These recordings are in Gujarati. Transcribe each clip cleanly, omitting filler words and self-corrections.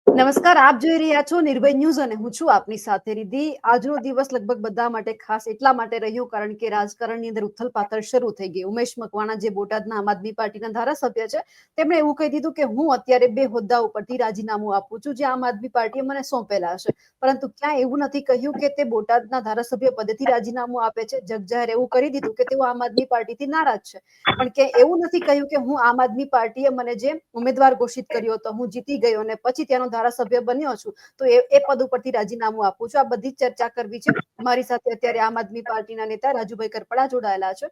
નમસ્કાર, આપ જોઈ રહ્યા છો નિર્ભય ન્યૂઝ અને હું છું આપની સાથે રિદ્ધિ. આજનો દિવસ લગભગ બધા માટે ખાસ એટલા માટે રહ્યો કારણ કે રાજકારણની અંદર ઉથલપાથલ શરૂ થઈ ગઈ. ઉમેશ મકવાણા જે બોટાદના આમ આદમી પાર્ટીના ધારાસભ્ય છે, તેમણે એવું કહી દીધું કે હું અત્યારે 2 હોદ્દા ઉપરથી રાજીનામું આપું છું જે આમ આદમી પાર્ટીએ મને સોંપેલા હશે. પરંતુ ક્યાં એવું નથી કહ્યું કે તે બોટાદના ધારાસભ્ય પદેથી રાજીનામું આપે છે. જગજાહેર એવું કરી દીધું કે તેઓ આમ આદમી પાર્ટીથી નારાજ છે. પણ કે એવું નથી કહ્યું કે હું આમ આદમી પાર્ટીએ મને જે ઉમેદવાર ઘોષિત કર્યો હતો, હું જીતી ગયો અને પછી ત્યાંનો ધારાસભ્ય બન્યો છું તો એ પદ ઉપરથી રાજીનામું આપું છું. આ બધી જ ચર્ચા કરવી છે. મારી સાથે અત્યારે આમ આદમી પાર્ટીના નેતા રાજુભાઈ કરપડા જોડાયેલા છે.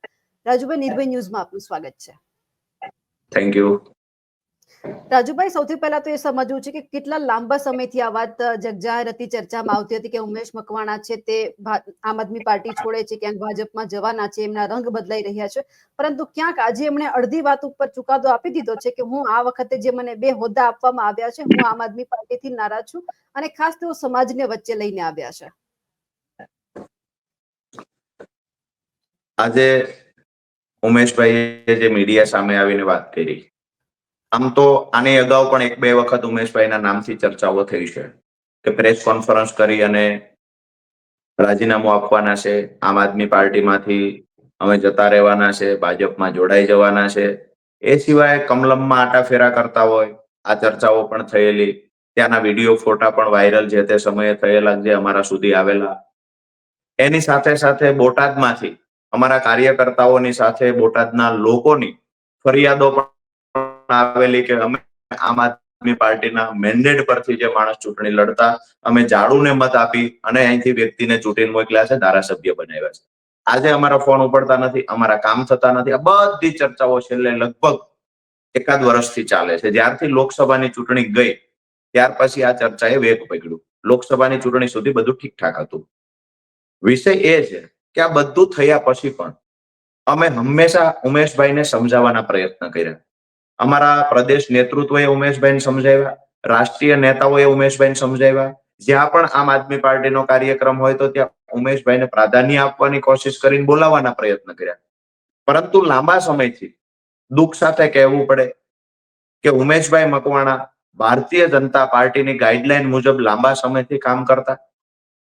રાજુભાઈ, નિર્ભય ન્યૂઝમાં આપનું સ્વાગત છે. Thank you. રાજુભાઈ, સૌથી પહેલા તો એ સમજવું છે કે કેટલા લાંબા સમયથી આ વાત જગજાહેર હતી, ચર્ચામાં આવતી હતી કે ઉમેશ મકવાણા છે તે આમ આદમી પાર્ટી છોડે છે, ક્યાંક ભાજપમાં જવાના છે, એમના રંગ બદલાઈ રહ્યા છે. પરંતુ ક્યાંક આજે એમણે અડધી વાત ઉપર ચુકાદો આપી દીધો છે કે હું આ વખતે જે મને 2 હોદ્દા આપવામાં આવ્યા છે, હું આમ આદમી પાર્ટીથી નારાજ છું અને ખાસ તેઓ સમાજને વચ્ચે લઈને આવ્યા છે. આજે ઉમેશભાઈએ જે મીડિયા સામે આવીને વાત કરી, આમ તો આની અગાઉ પણ 1-2 વખત ઉમેશભાઈના નામથી ચર્ચાઓ થઈ છે કે પ્રેસ કોન્ફરન્સ કરી અને રાજીનામું આપવાના છે, આમ આદમી પાર્ટીમાંથી અમે જતા રહેવાના છે, ભાજપમાં જોડાઈ જવાના છે. એ સિવાય કમલમમાં આટાફેરા કરતા હોય આ ચર્ચાઓ પણ થયેલી. ત્યાંના વિડીયો ફોટા પણ વાયરલ જે તે સમયે થયેલા જે અમારા સુધી આવેલા. એની સાથે સાથે બોટાદમાંથી અમારા કાર્યકર્તાઓની સાથે બોટાદના લોકોની ફરિયાદો પણ આવેલી કે અમે આમ આદમી પાર્ટીના મેન્ડેટ પરથી જે માણસ ચૂંટણી લડતા અમે ઝાડુને મત આપી અને અહીંથી વ્યક્તિને ચૂંટીને મોકલ્યા છે, ધારાસભ્ય બનાવ્યા છે. આજે અમારા ફોન ઉપડતા નથી, અમારા કામ થતા નથી. આ બધી ચર્ચાઓ છેલ્લે લગભગ 1 વર્ષથી ચાલે છે. જ્યારથી લોકસભાની ચૂંટણી ગઈ ત્યાર પછી આ ચર્ચાએ વેગ પકડ્યું. લોકસભાની ચૂંટણી સુધી બધું ઠીકઠાક હતું. વિષય એ છે કે આ બધું થયા પછી પણ અમે હંમેશા ઉમેશભાઈને સમજાવવાના પ્રયત્ન કર્યા. અમારા પ્રદેશ નેતૃત્વએ ઉમેશભાઈને સમજાવ્યા, રાષ્ટ્રીય નેતાઓએ ઉમેશભાઈને સમજાવ્યા. જ્યાં પણ આમ આદમી પાર્ટીનો કાર્યક્રમ હોય તો ત્યાં ઉમેશભાઈને પ્રાધાન્ય આપવાની કોશિશ કરીને બોલાવવાના પ્રયત્ન કર્યા. પરંતુ લાંબા સમયથી દુઃખ સાથે કહેવું પડે કે ઉમેશભાઈ મકવાણા ભારતીય જનતા પાર્ટીની ગાઈડલાઈન મુજબ લાંબા સમયથી કામ કરતા.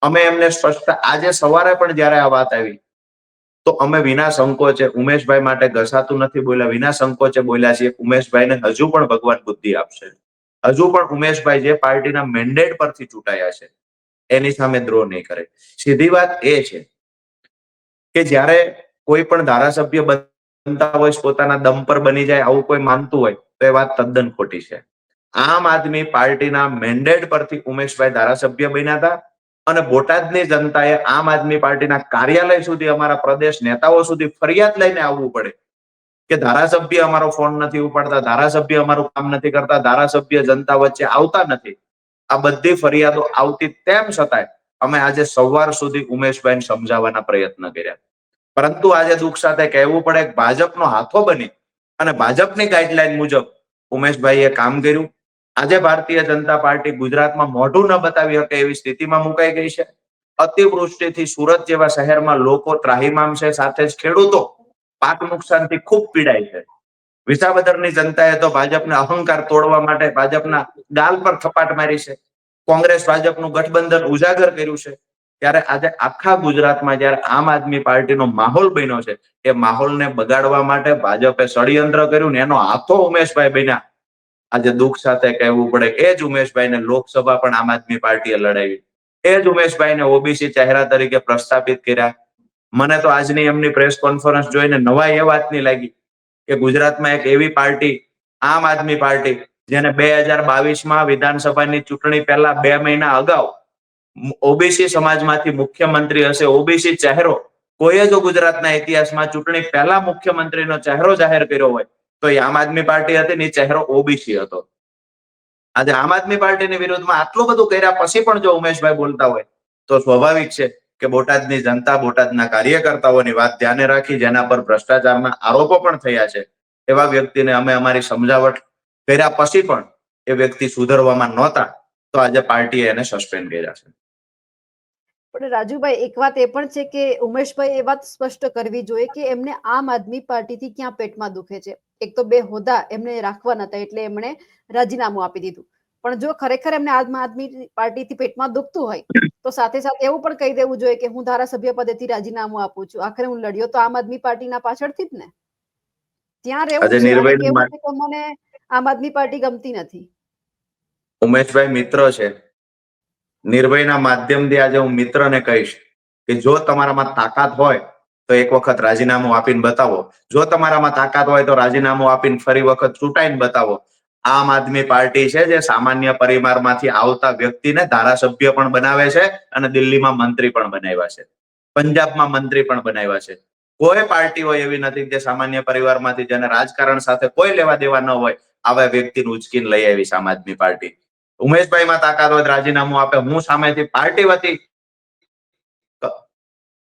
અમે એમને સ્પષ્ટ આજે સવારે પણ જ્યારે આ વાત આવી તો અમે વિના સંકોચે ઉમેશભાઈ માટે ઘસાતું નથી બોલ્યા, વિના સંકોચે બોલ્યા છીએ. ઉમેશભાઈને હજુ પણ ભગવાન બુદ્ધિ આપશે. હજુ પણ ઉમેશભાઈ જે પાર્ટીના મેન્ડેટ પરથી ચૂંટાયા છે એની સામે દ્રોહ નહીં કરે. સીધી વાત એ છે કે જ્યારે કોઈ પણ ધારાસભ્ય બનતા હોય પોતાના દમ પર બની જાય આવું કોઈ માનતું હોય તો એ વાત તદ્દન ખોટી છે. આમ આદમી પાર્ટીના મેન્ડેટ પરથી ઉમેશભાઈ ધારાસભ્ય બન્યા હતા અને બોટાદની જનતાએ આમ આદમી પાર્ટીના કાર્યાલય સુધી અમારા પ્રદેશ નેતાઓ સુધી ફરિયાદ લઈને આવવું પડે કે ધારાસભ્ય અમારો ફોન નથી ઉપાડતા, ધારાસભ્ય અમારું કામ નથી કરતા, ધારાસભ્ય જનતા વચ્ચે આવતા નથી. આ બધી ફરિયાદો આવતી તેમ છતાંય અમે આજે સવાર સુધી ઉમેશભાઈને સમજાવવાના પ્રયત્ન કર્યા. પરંતુ આજે દુઃખ સાથે કહેવું પડે કે ભાજપનો હાથો બની અને ભાજપની ગાઈડલાઈન મુજબ ઉમેશભાઈએ કામ કર્યું. આજે ભારતીય જનતા પાર્ટી ગુજરાતમાં મોઢું ન બતાવી શકે એવી સ્થિતિમાં મુકાઈ ગઈ છે. અતિવૃષ્ટિથી સુરત જેવા શહેરમાં લોકો ત્રાહિમામ છે, સાથે જ ખેડૂતો પાક નુકસાનથી ખૂબ પીડાય છે. વિસાવદરની જનતાએ તો ભાજપના અહંકાર તોડવા માટે ભાજપના ગાલ પર થપાટ મારી છે. કોંગ્રેસ ભાજપનું ગઠબંધન ઉજાગર કર્યું છે. ત્યારે આજે આખા ગુજરાતમાં જ્યારે આમ આદમી પાર્ટીનો માહોલ બન્યો છે એ માહોલને બગાડવા માટે ભાજપે ષડયંત્ર કર્યું ને એનો હાથો ઉમેશભાઈ બન્યા. આજે દુઃખ સાથે કહેવું પડે એ જ ઉમેશભાઈને લોકસભા પણ આમ આદમી પાર્ટીએ લડાવી. એ જ ઉમેશભાઈને ઓબીસી ચહેરા તરીકે પ્રસ્થાપિત કર્યા. મને તો આજની એમની પ્રેસ કોન્ફરન્સ જોઈને નવાઈ એ વાતની લાગી કે ગુજરાતમાં એક એવી પાર્ટી આમ આદમી પાર્ટી જેને 2022માં વિધાનસભાની ચૂંટણી પહેલા 2 મહિના અગાઉ ઓબીસી સમાજમાંથી મુખ્યમંત્રી હશે ઓબીસી ચહેરો કોઈએ જો ગુજરાતના ઇતિહાસમાં ચૂંટણી પહેલા મુખ્યમંત્રીનો ચહેરો જાહેર કર્યો હોય તો એ આમ આદમી પાર્ટી હતી ને ચહેરો ઓબીસી હતો. આજે આમ આદમી પાર્ટીની વિરુદ્ધમાં આટલું બધું કર્યા પછી પણ જો ઉમેશભાઈ બોલતા હોય તો સ્વાભાવિક છે કે બોટાદની જનતા, બોટાદના કાર્યકર્તાઓની વાત ધ્યાને રાખી જેના પર ભ્રષ્ટાચારના આરોપો પણ થયા છે એવા વ્યક્તિને અમે અમારી સમજાવટ કર્યા પછી પણ એ વ્યક્તિ સુધરવામાં નહોતા તો આજે પાર્ટીએ એને સસ્પેન્ડ કર્યા છે. પણ રાજુભાઈ, એક વાત એ પણ છે કે ઉમેશભાઈ એ વાત સ્પષ્ટ કરવી જોઈએ કે એમને આમ આદમી પાર્ટીથી ક્યાં પેટમાં દુખે છે. એક તો 2 હોદ્દા એમને રાખવા નતા એટલે એમણે રાજીનામું આપી દીધું. પણ જો ખરેખર એમને આમ આદમી પાર્ટીથી પેટમાં દુખતું હોય તો સાથે સાથે એવું પણ કહી દેવું જોઈએ કે હું ધારાસભ્ય પદેથી રાજીનામું આપું છું. આખરે હું લડ્યો તો આમ આદમી પાર્ટીના પાછળથી જ ને. ત્યાં રહેવું આજે છે અને નિર્ભયની કેવું છે કે મને આમ આદમી પાર્ટી ગમતી નથી. ઉમેશભાઈ મિત્ર છે. નિર્ભયના માધ્યમથી આજે હું મિત્રને કહીશ કે જો તમારામાં તાકાત હોય તો એક વખત રાજીનામું આપીને બતાવો. જો તમારામાં તાકાત હોય તો રાજીનામું આપીને ફરી વખત ચૂંટાઈને બતાવો. આમ આદમી પાર્ટી છે જે સામાન્ય પરિવારમાંથી આવતા વ્યક્તિને ધારાસભ્ય પણ બનાવે છે અને દિલ્હીમાં મંત્રી પણ બનાવ્યા છે, પંજાબમાં મંત્રી પણ બનાવ્યા છે. કોઈ પાર્ટી હોય એવી નથી જે સામાન્ય પરિવારમાંથી જેને રાજકારણ સાથે કોઈ લેવા દેવા ન હોય આવા વ્યક્તિને ઉચકીને લઈ આવી આમ આદમી પાર્ટી. ઉમેશભાઈમાં તાકાત હોય રાજીનામું આપે. હું સામેથી પાર્ટી વતી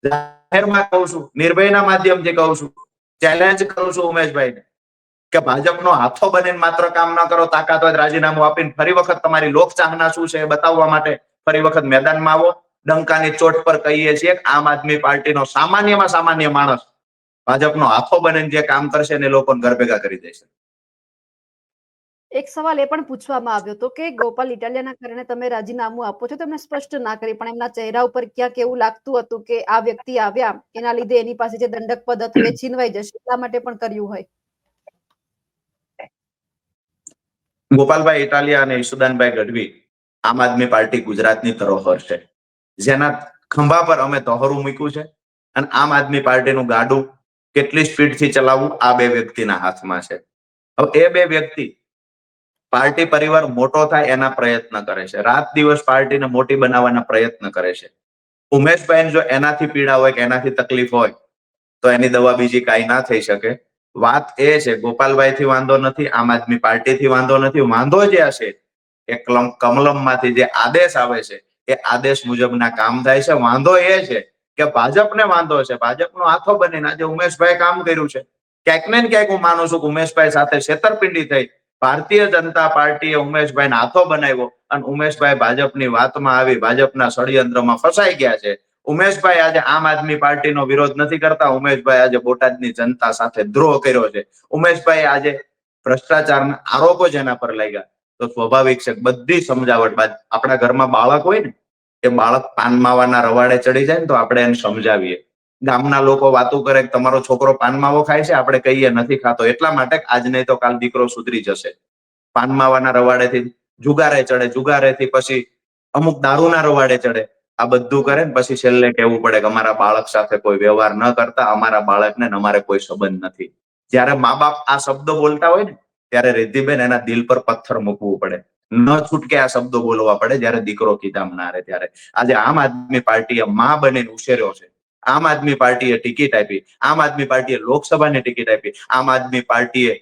જાહેરમાં કહું છું, નિર્ભયના માધ્યમથી કહું છું, ચેલેન્જ કરું છું ઉમેશભાઈને કે ભાજપનો હાથો બનીને માત્ર કામ ન કરો, તાકાત હોય રાજીનામું આપીને ફરી વખત તમારી લોકચાહના શું છે બતાવવા માટે ફરી વખત મેદાનમાં આવો. ડંકાની ચોટ પર કહીએ છીએ આમ આદમી પાર્ટીનો સામાન્યમાં સામાન્ય માણસ ભાજપનો હાથો બનીને જે કામ કરશે ને લોકોને ઘર ભેગા કરી દેશે. એક સવાલ એ પણ પૂછવામાં આવ્યો હતો કે ગોપાલ ઇટાલિયાના કારણે તમે રાજીનામું આપો છો. તમે સ્પષ્ટ ના કરી પણ એમના ચહેરા ઉપર ક્યાંક એવું લાગતું હતું કે આ વ્યક્તિ આવ્યા એના લીધે એની પાસે જે દંડક પદ હતું એ છીનવાઈ જશે, એટલા માટે પણ કર્યું હોય. ગોપાલભાઈ ઇટાલિયા અને ઈશુદાનભાઈ ગઢવી આમ આદમી પાર્ટી ગુજરાતની ધરોહર છે, જેના ખંભા પર અમે તહોરું મૂક્યું છે. અને આમ આદમી પાર્ટીનું ગાડું કેટલી સ્પીડથી ચલાવવું આ બે વ્યક્તિના હાથમાં છે. હવે એ બે વ્યક્તિ પાર્ટી પરિવાર મોટો થાય એના પ્રયત્ન કરે છે, રાત દિવસ પાર્ટીને મોટી બનાવવાના પ્રયત્ન કરે છે. ઉમેશભાઈને જો એનાથી પીડા હોય કે એનાથી તકલીફ હોય તો એની દવા બીજી કાંઈ ના થઈ શકે. વાત એ છે ગોપાલભાઈ થી વાંધો નથી, આમ આદમી પાર્ટી થી વાંધો નથી. વાંધો જે હશે એ કમલમમાંથી જે આદેશ આવે છે એ આદેશ મુજબના કામ થાય છે. વાંધો એ છે કે ભાજપને વાંધો છે, ભાજપનો હાથો બનીને આજે ઉમેશભાઈ કામ કર્યું છે. ક્યાંક ને ક્યાંક હું માનું છું કે ઉમેશભાઈ સાથે છેતરપિંડી થઈ. ભારતીય જનતા પાર્ટીએ ઉમેશભાઈને હાથો બનાવ્યો અને ઉમેશભાઈ ભાજપની વાતમાં આવી ભાજપના ષડયંત્રમાં ફસાઈ ગયા છે. ઉમેશભાઈ આજે આમ આદમી પાર્ટીનો વિરોધ નથી કરતા. ઉમેશભાઈ આજે બોટાદની જનતા સાથે દ્રોહ કર્યો છે. ઉમેશભાઈ આજે ભ્રષ્ટાચારના આરોપો જેના પર લાગ્યા તો સ્વાભાવિક છે બધી સમજાવટ બાદ આપણા ઘરમાં બાળક હોય ને એ બાળક પાન માવાના રવાડે ચડી જાય ને તો આપણે એને સમજાવીએ. ગામના લોકો વાતો કરે કે તમારો છોકરો પાન માવો ખાય છે, આપણે કહીએ નથી ખાતો એટલા માટે આજ નહીં તો કાલ દીકરો સુધરી જશે. પાન માવાના રવાડેથી જુગારે ચડે, જુગારેથી પછી અમુક દારૂના રવાડે ચડે. આ બધું કરે ને પછી છેલ્લે કહેવું પડે કે અમારા બાળક સાથે કોઈ વ્યવહાર ન કરતા, અમારા બાળકને અમારે કોઈ સંબંધ નથી. જ્યારે મા બાપ આ શબ્દો બોલતા હોય ને ત્યારે રિદ્ધિબેન એના દિલ પર પથ્થર મૂકવું પડે. ન છૂટકે આ શબ્દો બોલવા પડે જ્યારે દીકરો કીધામ ના રહે ત્યારે. આજે આમ આદમી પાર્ટીએ માં બનીને ઉછેર્યો છે. આમ આદમી પાર્ટીએ ટિકિટ આપી, આમ આદમી પાર્ટીએ લોકસભાની ટિકિટ આપી, આમ આદમી પાર્ટીએ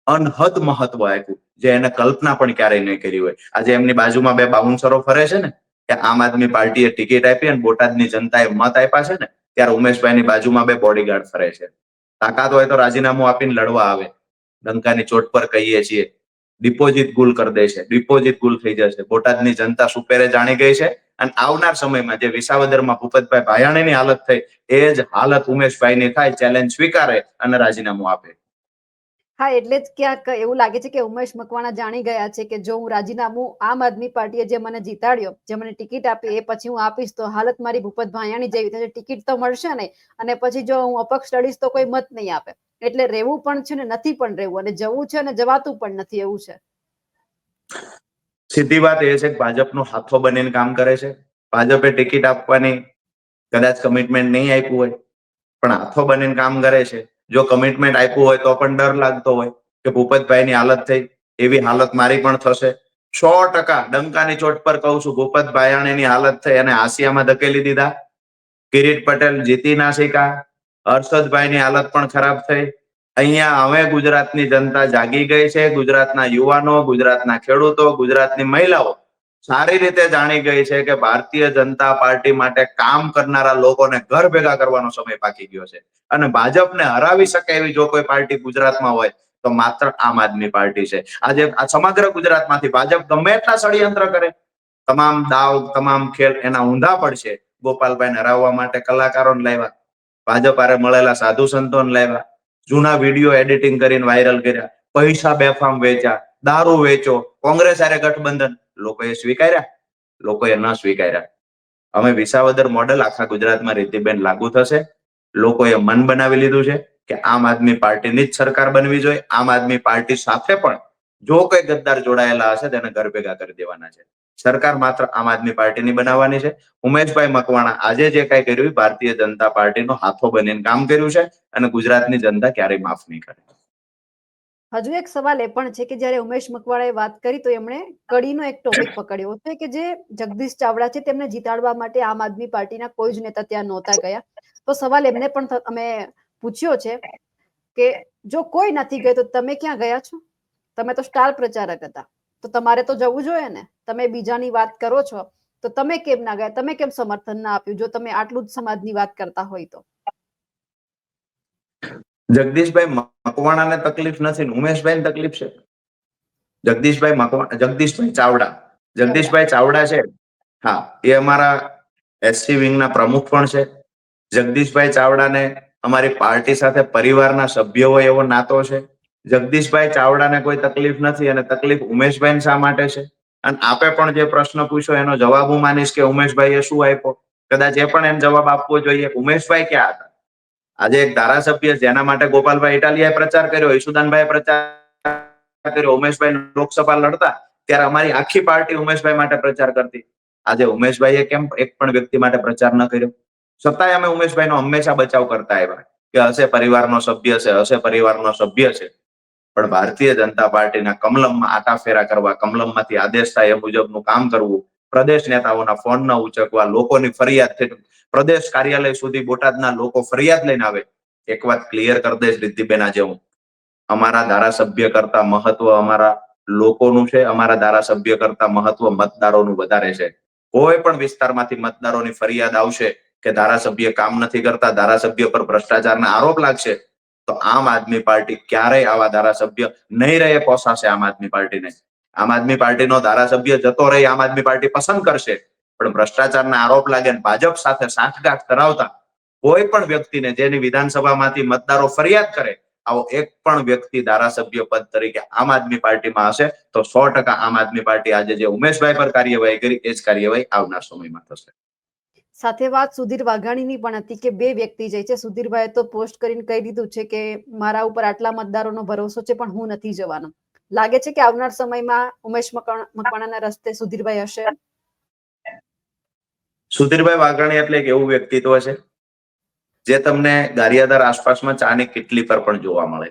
અનહદ મહત્વ આપ્યું જે એને કલ્પના પણ ક્યારેય નહીં કરી હોય. આજે એમની બાજુમાં બે બાઉન્સરો ફરે છે ને કે આમ આદમી પાર્ટીએ ટિકિટ આપી અને બોટાદની જનતાએ મત આપ્યા છે ને ત્યારે ઉમેશભાઈની બાજુમાં બે બોડીગાર્ડ ફરે છે. તાકાત હોય તો રાજીનામું આપીને લડવા આવે. ડંકાની ચોટ પર કહીએ છીએ ડિપોઝિટ ગુલ કરી દે છે, ડિપોઝિટ ગુલ થઈ જશે. બોટાદની જનતા સુપેરે જાણી ગઈ છે અને આવનાર સમયમાં જે વિસાવદરમાં ભૂપતભાઈ ભાયાણીની હાલત થઈ એ જ હાલત ઉમેશભાઈની થાય. ચેલેન્જ સ્વીકારે અને રાજીનામું આપે. હા, એટલે જ ક્યાંક એવું લાગે છે કે ઉમેશ મકવાણા જાણી ગયા છે કે જો હું રાજીનામું આમ આદમી પાર્ટીએ જે મને જીતાડ્યો, જે મને ટિકિટ આપી એ પછી હું આપીશ તો હાલત મારી ભૂપત ભાયાણી જેવી થશે. ટિકિટ તો મળશે નહીં અને પછી જો હું અપક્ષ લડીશ તો કોઈ મત નહીં આપે. એટલે રહેવું પણ છે ને નથી પણ રહેવું અને જવું છે અને જવાતું પણ નથી એવું છે. સીધી વાત એ છે કે ભાજપનો હાથો બનીને કામ કરે છે. ભાજપે ટિકિટ આપવાની કદાચ કમિટમેન્ટ નહીં આપ્યું હોય પણ હાથો બનીને કામ કરે છે. જો કમિટમેન્ટ આપ્યું હોય તો પણ ડર લાગતો હોય કે ભૂપતભાઈની હાલત થઈ એવી હાલત મારી પણ થશે. 100% ડંકાની ચોટ પર કહું છું ભૂપત ભાયાણીની હાલત થઈ અને હાંસિયામાં ધકેલી દીધા. કિરીટ પટેલ જીતી ના શક્યા. હર્ષદભાઈની હાલત પણ ખરાબ થઈ. અહીંયા હવે ગુજરાતની જનતા જાગી ગઈ છે. ગુજરાતના યુવાનો, ગુજરાતના ખેડૂતો, ગુજરાતની મહિલાઓ સારી રીતે જાણી ગઈ છે કે ભારતીય જનતા પાર્ટી માટે કામ કરનારા લોકોને ઘર ભેગા કરવાનો સમય પાકી ગયો છે અને ભાજપને હરાવી શકે એવી જો કોઈ પાર્ટી ગુજરાતમાં હોય તો માત્ર આમ આદમી પાર્ટી છે. આજે આ સમગ્ર ગુજરાતમાંથી ભાજપ ગમે એટલા ષડયંત્ર કરે, તમામ દાવ, તમામ ખેલ એના ઊંધા પડશે. ગોપાલભાઈને હરાવવા માટે કલાકારોને લાવ્યા, ભાજપ હારે મળેલા સાધુ સંતોને લાવ્યા, જૂના વિડીયો એડિટિંગ કરીને વાયરલ કર્યા, પૈસા બેફામ વેચ્યા, દારૂ વેચો, કોંગ્રેસ હારે ગઠબંધન. લોકોએ સ્વીકાર્યા? લોકોએ ન સ્વીકાર્યા. અમે વિસાવદર મોડેલ આખા ગુજરાતમાં રીતિબેન લાગુ થશે. લોકોએ મન બનાવી લીધું છે કે આમ આદમી પાર્ટીની જ સરકાર બનવી જોઈએ. આમ આદમી પાર્ટી સાથે પણ જો કોઈ ગદ્દાર જોડાયેલા હશે તેને ઘર ભેગા કરી દેવાના છે. સરકાર માત્ર આમ આદમી પાર્ટીની બનાવવાની છે. ઉમેશભાઈ મકવાણા આજે જે કઈ કર્યું ભારતીય જનતા પાર્ટીનો હાથો બનીને કામ કર્યું છે અને ગુજરાતની જનતા ક્યારેય માફ નહીં કરે. હજુ એક સવાલ એ પણ છે કે જ્યારે ઉમેશ મકવાણાએ વાત કરી તો એમણે કડીનો એક ટોપિક પકડ્યો છે કે જે જગદીશ ચાવડા છે તેમને જીતાડવા માટે આમ આદમી પાર્ટીના કોઈ જ નેતા ત્યાં નહોતા ગયા. તો સવાલ એમને પણ અમે પૂછ્યો છે કે જો કોઈ નથી ગયો તો તમે ક્યાં ગયા છો? તમે તો સ્ટાર પ્રચારક હતા, તો તમારે તો જવું જોઈએ ને. તમે બીજાની વાત કરો છો તો તમે કેમ ના ગયા? તમે કેમ સમર્થન ના આપ્યું જો તમે આટલું જ સમાજની વાત કરતા હોય તો? જગદીશભાઈ મકવાણાને તકલીફ નથી, ઉમેશભાઈને તકલીફ છે. જગદીશભાઈ ચાવડા છે. હા, એ અમારા એસસી વિંગના પ્રમુખ પણ છે. જગદીશભાઈ ચાવડાને અમારી પાર્ટી સાથે પરિવારના સભ્ય હોય એવો નાતો છે. જગદીશભાઈ ચાવડાને કોઈ તકલીફ નથી અને તકલીફ ઉમેશભાઈ શા માટે છે? અને આપે પણ જે પ્રશ્ન પૂછ્યો એનો જવાબ હું માનીશ કે ઉમેશભાઈએ શું આપ્યો. કદાચ એ પણ એને જવાબ આપવો જોઈએ. ઉમેશભાઈ ક્યાં હતા? આજે એક ધારાસભ્ય જેના માટે ગોપાલભાઈ ઇટાલિયાએ પ્રચાર કર્યો, ઈસુદાનભાઈએ પ્રચાર કર્યો, ઉમેશભાઈ લોકસભા લડતા ત્યારે અમારી આખી પાર્ટી ઉમેશભાઈ માટે પ્રચાર કરતી. આજે ઉમેશભાઈએ કેમ એક પણ વ્યક્તિ માટે પ્રચાર ન કર્યો? છતાંય અમે ઉમેશભાઈનો હંમેશા બચાવ કરતા આવ્યા કે હશે પરિવારનો સભ્ય છે, હશે પરિવારનો સભ્ય છે. પણ ભારતીય જનતા પાર્ટીના કમલમમાં આટાફેરા કરવા, કમલમમાંથી આદેશ થાય એ મુજબનું કામ કરવું, પ્રદેશ નેતાઓના ફોન ન ઉચકવા, લોકોની ફરિયાદ થઈ પ્રદેશ કાર્યાલય સુધી બોટાદના લોકો ફરિયાદ લઈને આવે. એક વાત ક્લિયર કરી દઈશ રીતિબેન, આજે હું અમારા ધારાસભ્ય કરતા મહત્વ અમારા લોકોનું છે, અમારા ધારાસભ્ય કરતા મહત્વ મતદારોનું વધારે છે. કોઈ પણ વિસ્તારમાંથી મતદારોની ફરિયાદ આવશે કે ધારાસભ્ય કામ નથી કરતા, ધારાસભ્ય પર ભ્રષ્ટાચારના આરોપ લાગશે તો આમ આદમી પાર્ટી ક્યારેય આવા ધારાસભ્ય નહીં રહે પોસાશે આમ આદમી પાર્ટીને. આમ આદમી પાર્ટીનો ધારાસભ્ય જતો રહી આમ આદમી પાર્ટી પસંદ કરશે, પણ ભ્રષ્ટાચારના આરોપ લાગે ભાજપ સાથે સાંઠગાંઠ કરાવતા કોઈ પણ વ્યક્તિને જેની વિધાનસભામાંથી મતદારો ફરિયાદ કરે, આવો એક પણ વ્યક્તિ ધારાસભ્ય પદ તરીકે આમ આદમી પાર્ટીમાં હશે તો 100% આમ આદમી પાર્ટી આજે જે ઉમેશભાઈ પર કાર્યવાહી કરી એ જ કાર્યવાહી આવનાર સમયમાં થશે. સાથે વાત સુધીર વાઘાણીની પણ હતી કે બે વ્યક્તિ જાય છે. સુધીરભાઈએ તો પોસ્ટ કરીને કહી દીધું છે કે મારા ઉપર આટલા મતદારોનો ભરોસો છે પણ હું નથી જવાનો. લાગે છે કે આવનાર સમયમાં ઉમેશ મકવાણાના રસ્તે સુધીરભાઈ હશે? સુધીરભાઈ વાઘાણી એટલે એક એવું વ્યક્તિત્વ છે જે તમને ગારિયાધાર આસપાસમાં ચાની કિટલી પર પણ જોવા મળે.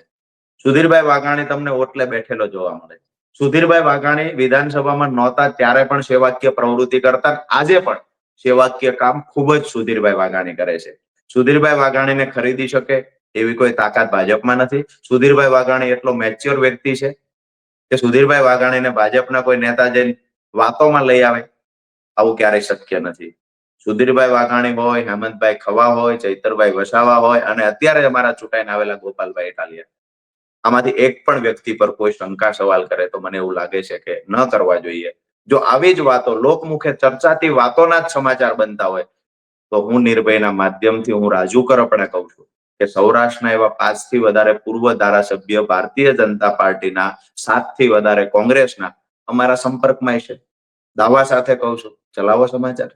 સુધીરભાઈ વાઘાણી તમને ઓટલે બેઠેલો જોવા મળે. સુધીરભાઈ વાઘાણી વિધાનસભામાં નહોતા ત્યારે પણ સેવાકીય પ્રવૃત્તિ કરતા. આજે પણ સેવાકીય કામ ખૂબ જ સુધીરભાઈ વાઘાણી કરે છે. સુધીરભાઈ વાઘાણીને ખરીદી શકે એવી કોઈ તાકાત ભાજપમાં નથી. સુધીરભાઈ વાઘાણી એટલો મેચ્યોર વ્યક્તિ છે કે સુધીરભાઈ વાઘાણીને ભાજપના કોઈ નેતા જઈને વાતોમાં લઈ આવે આવું ક્યારેય શક્ય નથી. સુધીરભાઈ વાઘાણી હોય, હેમંતભાઈ ખવા હોય, ચૈતરભાઈ વસાવા હોય અને અત્યારે અમારા ચૂંટાઈને આવેલા ગોપાલભાઈ ઇટાલિયા, આમાંથી એક પણ વ્યક્તિ પર કોઈ શંકા સવાલ કરે તો મને એવું લાગે છે કે ન કરવા જોઈએ. જો આવી જ વાતો લોકમુખે ચર્ચાતી વાતોના જ સમાચાર બનતા હોય તો હું નિર્ભયના માધ્યમથી હું રાજુ કરપણે કહું છું કે સૌરાષ્ટ્રના એવા 5 થી વધારે પૂર્વ ધારાસભ્ય ભારતીય જનતા પાર્ટીના, 7 થી વધારે કોંગ્રેસના અમારા સંપર્કમાં છે. દાવા સાથે કહું છું, ચલાવો સમાચાર.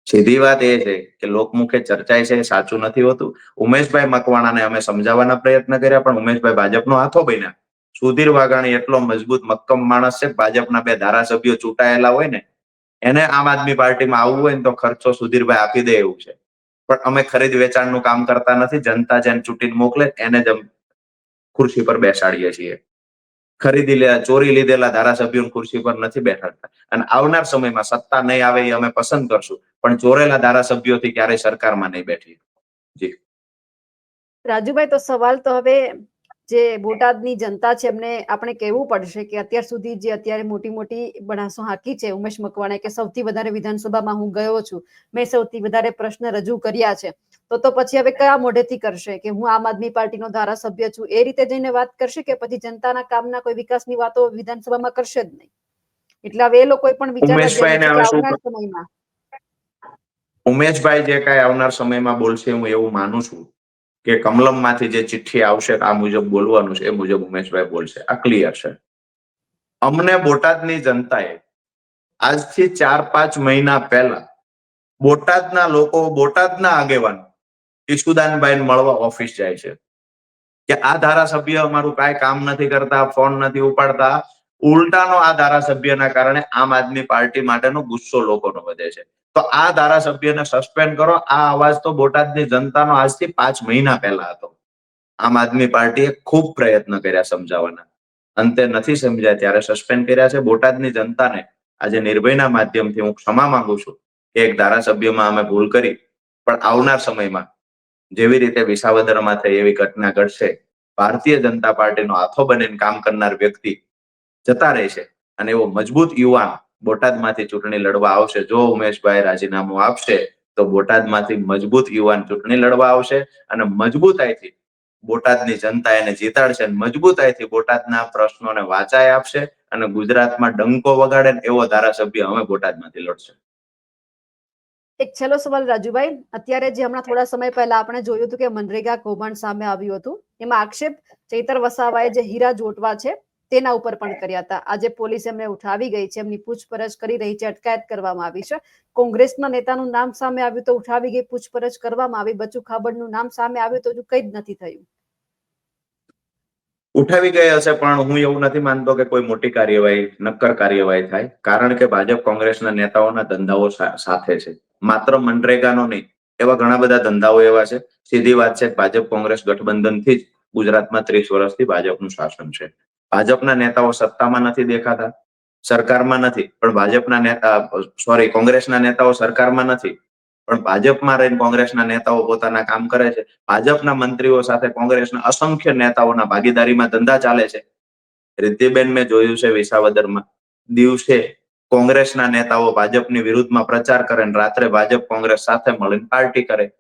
સીધી વાત એ છે કે લોકમુખે ચર્ચાય છે એ સાચું નથી હોતું. ઉમેશભાઈ મકવાણાને અમે સમજાવવાના પ્રયત્ન કર્યા પણ ઉમેશભાઈ ભાજપનો હાથો બન્યા. સુધીર વાઘાણી એટલો મજબૂત મક્કમ માણસ છે, ભાજપના 2 ધારાસભ્યો ચૂંટાયેલા હોય ને એને આમ આદમી પાર્ટીમાં આવવું હોય ને તો ખર્ચો સુધીરભાઈ આપી દે એવું છે. પણ અમે ખરીદ વેચાણનું કામ કરતા નથી. જનતા જેને ચૂંટીને મોકલે એને જ ખુરશી પર બેસાડીએ છીએ. ચોરી લીધેલા ધારાસભ્યો ખુરશી પર નથી બેસાડતા. અને આવનાર સમયમાં સત્તા નહીં આવે એ અમે પસંદ કરશું, પણ ચોરેલા ધારાસભ્યોથી ક્યારેય સરકારમાં નહીં બેઠી. જી રાજુભાઈ, તો સવાલ તો હવે જે બોટાદની જનતા છે એમને આપણે કહેવું પડશે કે અત્યાર સુધી જે અત્યારે મોટી મોટી બનાસો હાકી છે ઉમેશ મકવાણાએ કે સૌથી વધારે વિધાનસભામાં હું ગયો છું, મેં સૌથી વધારે પ્રશ્ન રજૂ કર્યા છે, તો પછી હવે કયા મોઢેથી કરશે કે હું આમ આદમી પાર્ટીનો ધારાસભ્ય છું? એ રીતે જઈને વાત કરશે કે પછી જનતાના કામના કોઈ વિકાસની વાતો વિધાનસભામાં કરશે જ નહીં? એટલે હવે એ લોકો પણ વિચારવા જેવું છે કે આવનાર સમયમાં ઉમેશભાઈ જે કાંઈ આવનાર સમયમાં બોલશે હું એવું માનું છું કે કમલમમાંથી જે ચિઠ્ઠી આવશે આ મુજબ બોલવાનું છે એ મુજબ ઉમેશભાઈ બોલશે. આ ક્લિયર છે. અમને બોટાદની જનતાએ આજથી 4-5 મહિના પહેલા બોટાદના લોકો, બોટાદના આગેવાનો ઈશુદાનભાઈને મળવા ઓફિસ જાય છે કે આ ધારાસભ્ય અમારું કાંઈ કામ નથી કરતા, ફોન નથી ઉપાડતા. ઉલટાનો આ ધારાસભ્યના કારણે આમ આદમી પાર્ટી માટેનો ગુસ્સો લોકોનો વધે છે. તો આ ધારાસભ્યને સસ્પેન્ડ કરો. આ અવાજ તો બોટાદની જનતાનો આજથી 5 મહિના પહેલા હતો. આમ આદમી પાર્ટીએ ખૂબ પ્રયત્ન કર્યા સમજાવવાના, અંતે નથી સમજ્યા ત્યારે સસ્પેન્ડ કર્યા છે. બોટાદની જનતાને આજે નિર્ભયના માધ્યમથી હું ક્ષમા માંગુ છું કે એક ધારાસભ્યમાં અમે ભૂલ કરી, પણ આવનાર સમયમાં જેવી રીતે વિસાવદરમાં થઈ એવી ઘટના ઘટશે. ભારતીય જનતા પાર્ટીનો હાથો બનીને કામ કરનાર વ્યક્તિ જતા રહેશે અને એવો મજબૂત યુવાન બોટાદમાંથી ચૂંટણી લડવા આવશે. જો ઉમેશભાઈ રાજીનામું આપશે તો બોટાદમાંથી મજબૂત યુવાન ચૂંટણી લડવા આવશે અને મજબૂતાઈથી બોટાદની જનતા એને જીતાડશે અને મજબૂતાઈથી બોટાદના પ્રશ્નોને વાચાય આપશે અને ગુજરાતમાં ડંકો વગાડે ને એવો ધારાસભ્ય અમે બોટાદમાંથી લડશે. એક છેલ્લો સવાલ રાજુભાઈ, અત્યારે જે હમણાં થોડા સમય પહેલા આપણે જોયું હતું કે મનરેગા કૌભાંડ સામે આવ્યું હતું, એમાં આક્ષેપ ચૈતર વસાવાએ જે હીરા જોટવા છે તેના ઉપર પણ કર્યા હતા. આજે પોલીસ એમને ઉઠાવી ગઈ છે, એમની પૂછપરછ કરી રહી છે, અટકાયત કરવામાં આવી છે. કોંગ્રેસના નેતાનું નામ સામે આવ્યું તો ઉઠાવી ગઈ, પૂછપરછ કરવામાં આવી. બચુ ખાબડનું નામ સામે આવ્યું તો હજુ કંઈ જ નથી થયું. ઉઠાવી ગયા હશે, પણ હું એવું નથી માનતો કે કોઈ મોટી કાર્યવાહી, નક્કર કાર્યવાહી થાય, કારણ કે ભાજપ કોંગ્રેસના નેતાઓના ધંધાઓ સાથે છે. માત્ર મનરેગાનો નહીં, એવા ઘણા બધા ધંધાઓ એવા છે. સીધી વાત છે, ભાજપ કોંગ્રેસ ગઠબંધનથી જ ગુજરાતમાં 30 વર્ષથી ભાજપનું શાસન છે. ભાજપના નેતાઓ સત્તામાં નથી દેખાતા, સરકારમાં નથી, પણ ભાજપના નેતા, કોંગ્રેસના નેતાઓ સરકારમાં નથી, પણ ભાજપમાં રહીને કોંગ્રેસના નેતાઓ પોતાના કામ કરે છે. ભાજપના મંત્રીઓ સાથે કોંગ્રેસના અસંખ્ય નેતાઓના ભાગીદારીમાં ધંધા ચાલે છે. રિદ્ધિબેન મેં જોયું છે વિસાવદરમાં, દિવસે કોંગ્રેસના નેતાઓ ભાજપની વિરુદ્ધમાં પ્રચાર કરે અને રાત્રે ભાજપ કોંગ્રેસ સાથે મળીને પાર્ટી કરે.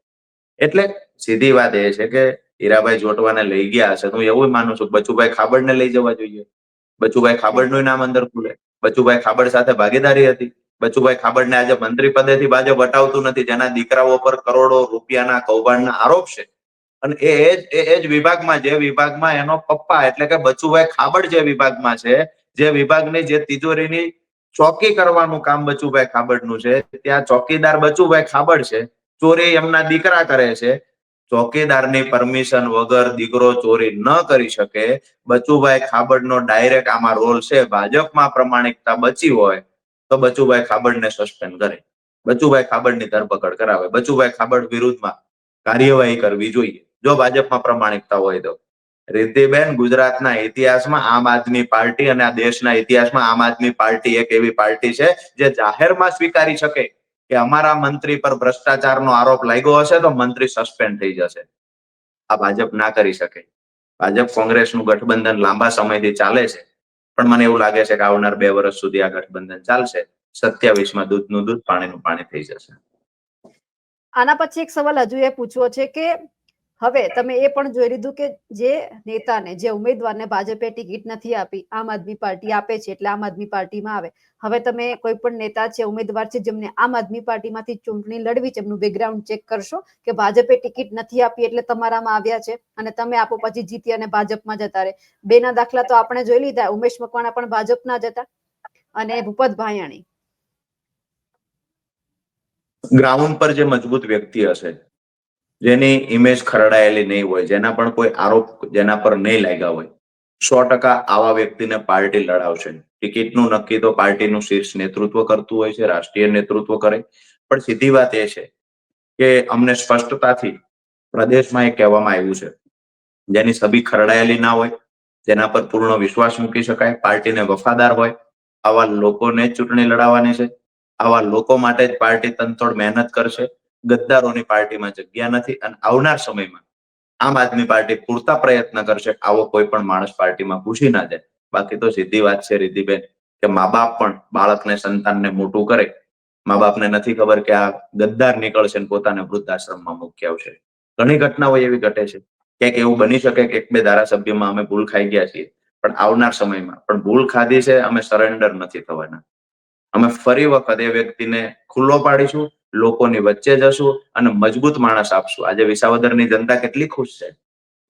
એટલે સીધી વાત એ છે કે હીરાભાઈ જોટવાને લઈ ગયા હશે. હું એવું માનું છું બચુભાઈ ખાબડને લઈ જવા જોઈએ. બચુભાઈ ખાબડનું નામ અંદર ખુલે. બચુભાઈ ખાબડ સાથે ભાગીદારી હતી. બચુભાઈ ખાબડને આજે મંત્રી પદેથી ભાજપ હટાવતું નથી, જેના દીકરાઓ પર કરોડો રૂપિયાના કૌભાંડના આરોપ છે. અને એ જ વિભાગમાં, જે વિભાગમાં એનો પપ્પા એટલે કે બચુભાઈ ખાબડ જે વિભાગમાં છે, જે વિભાગની જે તિજોરીની ચોકી કરવાનું કામ બચુભાઈ ખાબડનું છે, ત્યાં ચોકીદાર બચુભાઈ ખાબડ છે. ચોરી એમના દીકરા કરે છે. ચોકીદારની પરમિશન વગર દીકરો ચોરી ન કરી શકે. બચુભાઈ ખાબડનો ડાયરેક્ટ આમાં રોલ છે. ભાજપમાં પ્રમાણિકતા બચી હોય તો બચુભાઈ ખાબડને સસ્પેન્ડ કરે, બચુભાઈ ખાબડની ધરપકડ કરાવે, બચુભાઈ ખાબડ વિરુદ્ધમાં કાર્યવાહી કરવી જોઈએ જો ભાજપમાં પ્રમાણિકતા હોય તો. રિદ્ધિબેન, ગુજરાતના ઇતિહાસમાં આમ આદમી પાર્ટી અને આ દેશના ઇતિહાસમાં આમ આદમી પાર્ટી એક એવી પાર્ટી છે જે જાહેરમાં સ્વીકારી શકે કે અમારા મંત્રી પર ભ્રષ્ટાચારનો આરોપ લાગ્યો હશે તો મંત્રી સસ્પેન્ડ થઈ જશે. આ ભાજપ ના કરી શકે. ભાજપ કોંગ્રેસનું ગઠબંધન લાંબા સમયથી ચાલે છે, પણ મને એવું લાગે છે કે આવનાર 2 વર્ષ સુધી આ ગઠબંધન ચાલશે. 27માં દૂધનું દૂધ, પાણીનું પાણી થઈ જશે. આના પછી એક સવાલ હજુ એ પૂછવો છે કે હવે તમે એ પણ જોઈ લીધું કે જે નેતાને, જે ઉમેદવારને ભાજપે ટિકિટ નથી આપી, આમ આદમી પાર્ટી આપે છે એટલે આમ આદમી પાર્ટીમાં આવે. હવે તમે કોઈ પણ નેતા છે, ઉમેદવાર છે, જેમને આમ આદમી પાર્ટીમાંથી ચૂંટણી લડવી છે, એમનું બેકગ્રાઉન્ડ ચેક કરશો કે ભાજપે ટિકિટ નથી આપી એટલે તમારામાં આવ્યા છે અને તમે આપો પછી જીતી અને ભાજપમાં જતા રહે. બેના દાખલા તો આપણે જોઈ લીધા. ઉમેશ મકવાણા પણ ભાજપના જ હતા અને ભૂપત ભાયાણી. ગ્રાઉન્ડ પર જે મજબૂત વ્યક્તિ હશે, જેની ઇમેજ ખરડાયેલી નહીં હોય, જેના પણ કોઈ આરોપ જેના પર નહીં લાગ્યા હોય, 100% આવા વ્યક્તિને પાર્ટી લડાવશે. ટિકિટનું નક્કી તો પાર્ટીનું શીર્ષ નેતૃત્વ કરતું હોય છે, રાષ્ટ્રીય નેતૃત્વ કરે. પણ સીધી વાત એ છે કે અમને સ્પષ્ટતાથી પ્રદેશમાં એ કહેવામાં આવ્યું છે, જેની છબી ખરડાયેલી ના હોય, જેના પર પૂર્ણ વિશ્વાસ મૂકી શકાય, પાર્ટીને વફાદાર હોય, આવા લોકોને જ ચૂંટણી લડાવવાની છે. આવા લોકો માટે જ પાર્ટી તનતોડ મહેનત કરશે. ગદ્દારોની પાર્ટીમાં જગ્યા નથી અને આવનાર સમયમાં આમ આદમી પાર્ટી પૂરતા પ્રયત્ન કરશે આવો કોઈ પણ માણસ પાર્ટીમાં ઘૂસી ના જાય. બાકી તો સીધી વાત છે રિદ્ધિબેન કે મા બાપ પણ બાળકને, સંતાનને મોટું કરે. મા બાપને નથી ખબર કે આ ગદ્દાર નીકળશે ને પોતાને વૃદ્ધાશ્રમમાં મૂકી આવશે. ઘણી ઘટનાઓ એવી ઘટે છે. ક્યાંક એવું બની શકે કે 1-2 ધારાસભ્યમાં અમે ભૂલ ખાઈ ગયા છીએ, પણ આવનાર સમયમાં પણ ભૂલ ખાધી છે, અમે સરેન્ડર નથી થવાના. અમે ફરી વખત એ વ્યક્તિને ખુલ્લો પાડીશું, લોકોની વચ્ચે જશું અને મજબૂત માણસ આપશું. આજે વિસાવદરની જનતા કેટલી ખુશ છે.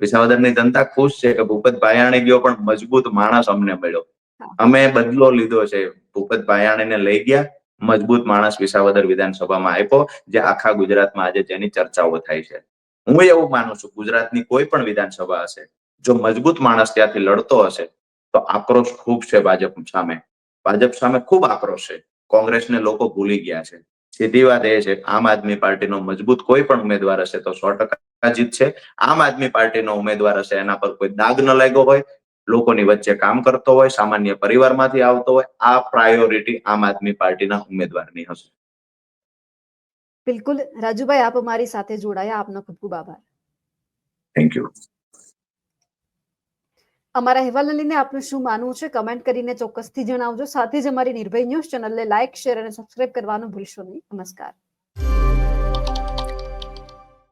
વિસાવદરની જનતા ખુશ છે કે ભૂપત ભાયાણી ગયો પણ મજબૂત માણસ અમને મળ્યો. હા. અમે બદલો લીધો છે. ભૂપત ભાયાણીને લઈ ગયા, મજબૂત માણસ વિસાવદર વિધાનસભામાં આપ્યો, જે આખા ગુજરાતમાં આજે જેની ચર્ચાઓ થાય છે. હું એવું માનું છું, ગુજરાતની કોઈ પણ વિધાનસભા હશે, જો મજબૂત માણસ ત્યાંથી લડતો હશે તો આક્રોશ ખૂબ છે ભાજપ સામે. ભાજપ સામે ખૂબ આક્રોશ છે. કોંગ્રેસને લોકો ભૂલી ગયા છે. સીધી વાત એ છે, આમ આદમી પાર્ટીનો મજબૂત કોઈ પણ ઉમેદવાર હશે તો 100% જીતશે. આમ આદમી પાર્ટીનો ઉમેદવાર હશે, એના પર કોઈ દાગ ન લાગ્યો હોય, લોકોની વચ્ચે કામ કરતો હોય, સામાન્ય પરિવારમાંથી આવતો હોય, આ પ્રાયોરિટી આમ આદમી પાર્ટીના ઉમેદવારની હશે. બિલકુલ રાજુભાઈ, આપ અમારી સાથે જોડાયા, આપનો ખૂબ ખૂબ આભાર. Thank you. અમારા અહેવાલને લઈને આપનું શું માનવું છે, કમેન્ટ કરીને ચોક્કસથી જણાવજો. સાથે જ અમારી નિર્ભય ન્યૂઝ ચેનલને લાઇક, શેર અને સબસ્ક્રાઇબ કરવાનું ભૂલશો નહીં. નમસ્કાર.